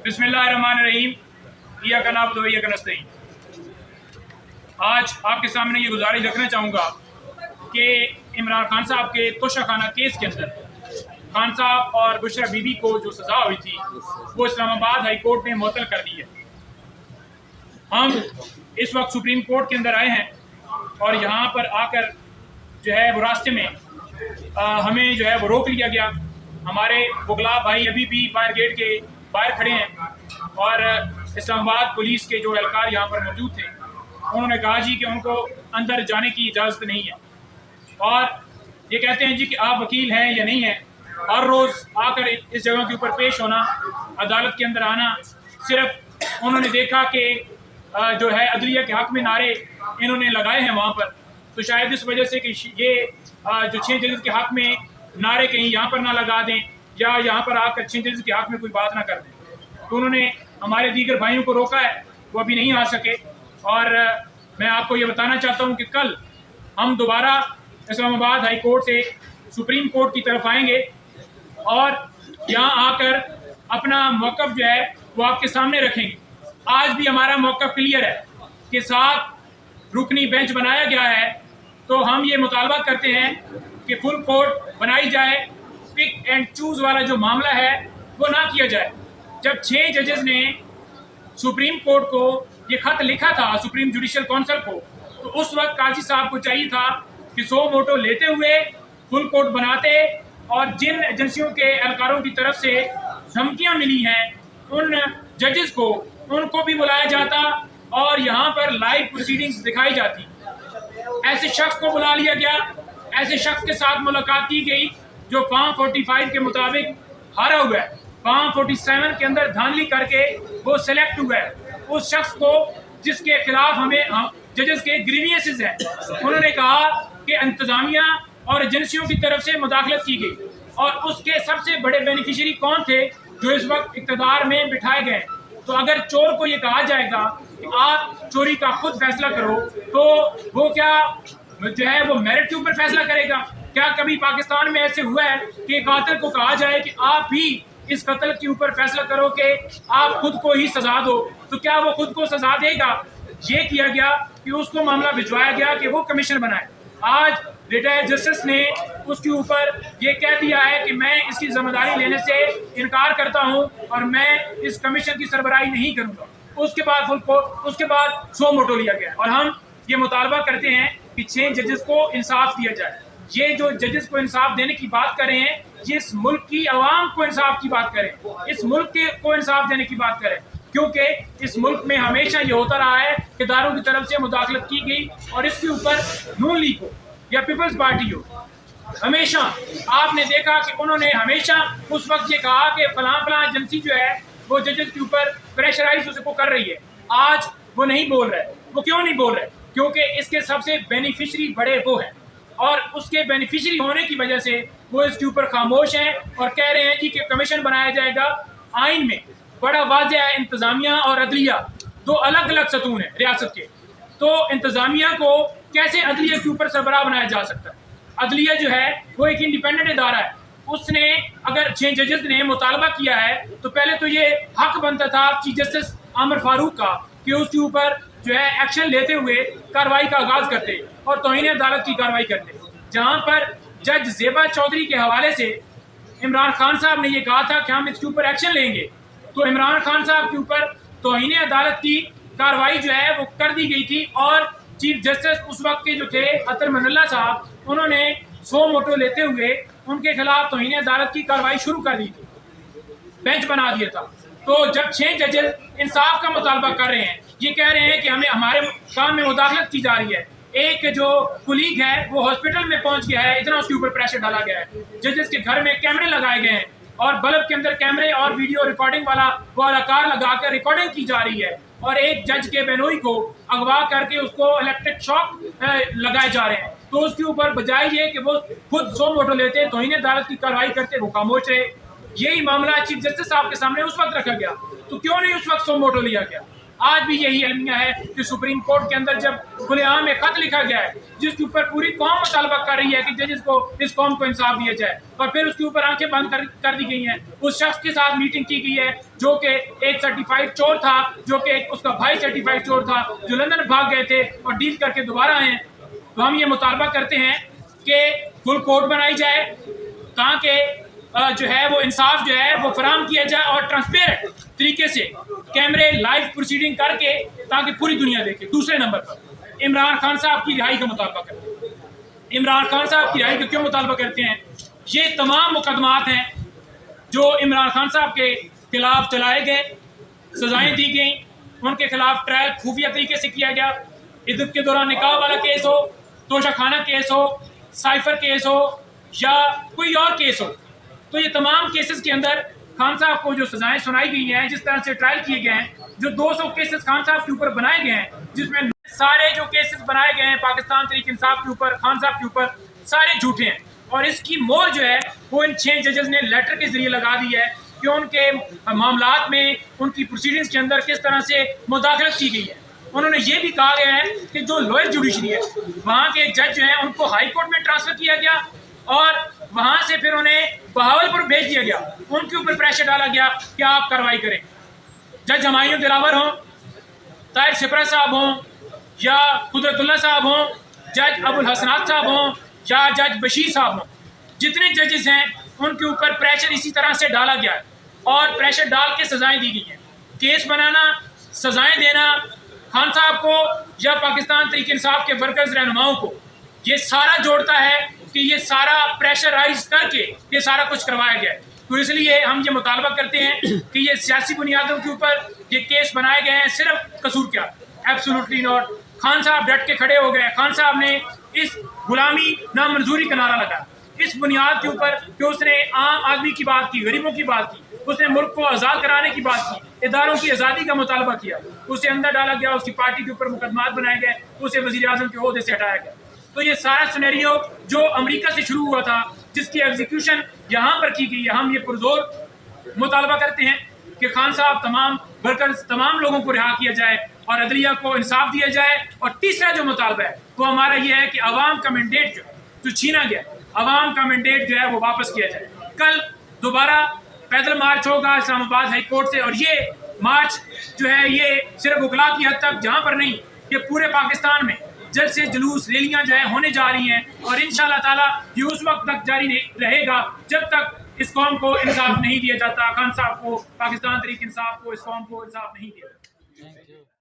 बिस्मिल्लाहिर्रहमानिर्रहीम। इय्याका नअबुदु व इय्याका नस्तईन। आज आपके सामने ये गुजारिश रखना चाहूँगा कि इमरान खान साहब के तोशाखाना केस के अंदर खान साहब और बुशरा बीबी को जो सज़ा हुई थी वो इस्लामाबाद हाई कोर्ट ने मुअत्तल कर दी है। हम इस वक्त सुप्रीम कोर्ट के अंदर आए हैं और यहाँ पर आकर जो है वो रास्ते में हमें जो है वो रोक लिया गया। हमारे बुगला भाई अभी भी फायर गेट के बाहर खड़े हैं और इस्लामाबाद पुलिस के जो एहलकार यहाँ पर मौजूद थे उन्होंने कहा जी कि उनको अंदर जाने की इजाज़त नहीं है और ये कहते हैं जी कि आप वकील हैं या नहीं हैं। हर रोज़ आकर इस जगह के ऊपर पेश होना, अदालत के अंदर आना, सिर्फ उन्होंने देखा कि जो है अदलिया के हक़ में नारे इन्होंने लगाए हैं वहाँ पर, तो शायद इस वजह से कि ये जो 6 जजेस के हक़ में नारे कहीं यहाँ पर ना लगा दें या यहाँ पर आकर 6 जजेस के हक़ में कोई बात ना कर दें, तो उन्होंने हमारे दीगर भाइयों को रोका है, वो अभी नहीं आ सके। और मैं आपको ये बताना चाहता हूँ कि कल हम दोबारा इस्लामाबाद हाई कोर्ट से सुप्रीम कोर्ट की तरफ आएंगे और यहाँ आकर अपना मौक़िफ़ जो है वो आपके सामने रखेंगे। आज भी हमारा मौक़िफ़ क्लियर है कि 7 रुकनी बेंच बनाया गया है, तो हम ये मुतालबा करते हैं कि फुल कोर्ट बनाई जाए। पिक एंड चूज़ वाला जो मामला है वो ना किया जाए। जब 6 जजेस ने सुप्रीम कोर्ट को ये ख़त लिखा था, सुप्रीम जुडिशल काउंसिल को, तो उस वक्त काजी साहब को चाहिए था कि 100 मोटो लेते हुए फुल कोर्ट बनाते और जिन एजेंसियों के एहलकारों की तरफ से धमकियां मिली हैं उन जजेस को, उनको भी बुलाया जाता और यहाँ पर लाइव प्रोसीडिंग्स दिखाई जाती। ऐसे शख्स को बुला लिया गया, ऐसे शख्स के साथ मुलाकात की गई जो फॉर्म 45 के मुताबिक हारा हुआ है, फॉर्म 47 के अंदर धांधली करके वो सिलेक्ट हुआ है। उस शख्स को जिसके खिलाफ हमें जजेस के ग्रीवियंसेस हैं, उन्होंने कहा कि इंतजामिया और एजेंसियों की तरफ से मुदाखलत की गई और उसके सबसे बड़े बेनिफिशियरी कौन थे जो इस वक्त इक़्तिदार में बिठाए गए। तो अगर चोर को ये कहा जाएगा कि आप चोरी का खुद फैसला करो, तो वो क्या जो है वो मेरिट के ऊपर फैसला करेगा? क्या कभी पाकिस्तान में ऐसे हुआ है कि कातिल को कहा जाए कि आप ही इस कत्ल के ऊपर फैसला करो कि आप खुद को ही सजा दो? तो क्या वो खुद को सजा देगा? ये किया गया कि उसको मामला भिजवाया गया कि वो कमीशन बनाए। आज रिटायर्ड जस्टिस ने उसके ऊपर ये कह दिया है कि मैं इसकी जिम्मेदारी लेने से इनकार करता हूं और मैं इस कमीशन की सरबराही नहीं करूंगा। उसके बाद 100 मोटो लिया गया और हम ये मुतालबा करते हैं कि 6 जजेस को इंसाफ दिया जाए। ये जो जजेस को इंसाफ देने की बात कर रहे हैं, ये इस मुल्क की आवाम को इंसाफ की बात करें, इस मुल्क को इंसाफ देने की बात करें, क्योंकि इस मुल्क में हमेशा ये होता रहा है कि दारों की तरफ से मुदाखलत की गई और इसके ऊपर नून लीग हो या पीपल्स पार्टी हो, हमेशा आपने देखा कि उन्होंने हमेशा उस वक्त ये कहा कि फलां एजेंसी जो है वो जजेस के ऊपर प्रेशराइज उसको कर रही है। आज वो नहीं बोल रहे। वो क्यों नहीं बोल रहे? क्योंकि इसके सबसे बेनिफिशरी बड़े वो हैं और उसके बेनिफिशरी होने की वजह से वो इसके ऊपर खामोश हैं और कह रहे हैं जी कि कमीशन बनाया जाएगा। आइन में बड़ा वाज़ेह है, इंतज़ामिया और अदलिया 2 अलग अलग सतून हैं रियासत के, तो इंतज़ामिया को कैसे अदलिया के ऊपर सरबराह बनाया जा सकता है? अदलिया जो है वो एक इंडिपेंडेंट इदारा है। उसने अगर 6 जजेस ने मुतालबा किया है तो पहले तो ये हक बनता था चीफ जस्टिस आमिर फारूक का कि उसके ऊपर जो है एक्शन लेते हुए कार्रवाई का आगाज़ करते और तौहीन अदालत की कार्रवाई करते। जहाँ पर जज ज़ेबा चौधरी के हवाले से इमरान खान साहब ने ये कहा था कि हम इसके ऊपर एक्शन लेंगे, तो इमरान खान साहब के ऊपर तौहीन अदालत की कार्रवाई जो है वो कर दी गई थी और चीफ जस्टिस उस वक्त के जो थे अतर मनल्ला साहब, उन्होंने 100 मोटो लेते हुए उनके खिलाफ तौहीन अदालत की कार्रवाई शुरू कर दी थी, बेंच बना दिया था। तो जब 6 जजेस इंसाफ का मुतालबा कर रहे हैं, ये कह रहे हैं कि हमें हमारे काम में मुदाखलत की जा रही है, एक जो कुलीग है वो हॉस्पिटल में पहुंच गया है, इतना उसके ऊपर प्रेशर डाला गया है, जजेस के घर में कैमरे लगाए गए हैं और बल्ब के अंदर कैमरे और वीडियो रिकॉर्डिंग वाला वो अलाकार लगाकर रिकॉर्डिंग की जा रही है और एक जज के बेनोई को अगवा करके उसको इलेक्ट्रिक शॉक लगाए जा रहे हैं। तो उसके ऊपर बजाय ये कि वो खुद 100 मोटो लेते, तौहीन अदालत की कार्रवाई करते, वो खामोश रहे। यही मामला चीफ जस्टिस साहब के सामने उस वक्त रखा गया, तो क्यों नहीं उस वक्त 100 मोटो लिया गया? आज भी यही अलमिया है कि सुप्रीम कोर्ट के अंदर जब खुलेआम एक खत लिखा गया है जिसके ऊपर पूरी कौम मुतालबा कर रही है कि जजेस को, इस कौम को इंसाफ दिया जाए, और फिर उसके ऊपर आंखें बंद कर दी गई हैं। उस शख्स के साथ मीटिंग की गई है जो कि एक सर्टिफाइड चोर था, जो कि उसका भाई सर्टिफाइड चोर था, जो लंदन भाग गए थे और डील करके दोबारा आए। तो हम ये मुतालबा करते हैं कि फुल कोर्ट बनाई जाए ताकि जो है वो इंसाफ जो है वो फराम किया जाए और ट्रांसपेरेंट तरीके से कैमरे लाइव प्रोसीडिंग करके ताकि पूरी दुनिया देखे। दूसरे नंबर पर इमरान खान साहब की रिहाई का मुतालबा करते हैं। इमरान खान साहब की रिहाई का क्यों मुतालबा करते हैं? ये तमाम मुकदमात हैं जो इमरान खान साहब के खिलाफ चलाए गए, सजाएं दी गई, उनके खिलाफ ट्रायल खुफिया तरीके से किया गया। इद्दत के दौरान निकाह वाला केस हो, तोशाखाना केस हो, साइफर केस हो या कोई और केस हो, तो ये तमाम केसेस के अंदर खान साहब को जो सजाएं सुनाई गई हैं, जिस तरह से ट्रायल किए गए हैं, जो 200 केसेस खान साहब के ऊपर बनाए गए हैं, जिसमें सारे जो केसेस बनाए गए हैं पाकिस्तान तहरीक इंसाफ के ऊपर, खान साहब के ऊपर, सारे झूठे हैं। और इसकी मोहर जो है वो इन 6 जजेस ने लेटर के जरिए लगा दी है कि उनके मामलात में, उनकी प्रोसीडिंग्स के अंदर किस तरह से मुदाखलत की गई है। उन्होंने ये भी कहा गया है कि जो लोअर जुडिशरी है वहाँ के जज जो हैं उनको हाई कोर्ट में ट्रांसफ़र किया गया और वहाँ से फिर उन्हें बहावलपुर भेज दिया गया। उनके ऊपर प्रेशर डाला गया कि आप कार्रवाई करें। जज हमायूं दिलावर हों, ताहिर सिपरा साहब हों या कुदरतुल्लाह साहब हों, जज अबुल हसनात साहब हों या जज बशीर साहब हों, जितने जजेस हैं उनके ऊपर प्रेशर इसी तरह से डाला गया है और प्रेशर डाल के सजाएं दी गई हैं। केस बनाना, सजाएं देना खान साहब को या पाकिस्तान तहरीक इंसाफ के वर्कर्स रहनुमाओं को, ये सारा जोड़ता है कि ये सारा प्रेशराइज करके ये सारा कुछ करवाया गया है। तो इसलिए हम ये मुतालबा करते हैं कि ये सियासी बुनियादों के ऊपर ये केस बनाए गए हैं। सिर्फ कसूर क्या? Absolutely not. खान साहब डट के खड़े हो गए। खान साहब ने इस गुलामी नामंजूरी का नारा लगाया इस बुनियाद के ऊपर कि उसने आम आदमी की बात की, गरीबों की बात की, उसने मुल्क को आज़ाद कराने की बात की, इदारों की आज़ादी का मुतालबा किया, उसे अंदर डाला गया, उसकी पार्टी के ऊपर मुकदमात बनाए गए, उसे वज़ीर आज़म के ओहदे से हटाया गया। तो ये सारा सिनेरियो जो अमेरिका से शुरू हुआ था, जिसकी एग्जीक्यूशन यहाँ पर की गई है, हम ये पुरजोर मुतालबा करते हैं कि खान साहब, तमाम वर्कर्स, तमाम लोगों को रिहा किया जाए और अदलिया को इंसाफ दिया जाए। और तीसरा जो मुतालबा है वो हमारा ये है कि अवाम का मैंडेट जो छीना गया, अवाम का मैंडेट जो है वो वापस किया जाए। कल दोबारा पैदल मार्च होगा इस्लामाबाद हाई कोर्ट से, और ये मार्च जो है ये सिर्फ उकला की हद तक, जहाँ पर नहीं, ये पूरे पाकिस्तान में जल्द से जुलूस, रैलियाँ जो है होने जा रही हैं। और इंशाअल्लाह ताला ये उस वक्त तक जारी रहेगा जब तक इस कौम को इंसाफ नहीं दिया जाता, खान साहब को, पाकिस्तान तहरीक इंसाफ को, इस कौम को इंसाफ नहीं दिया जाता।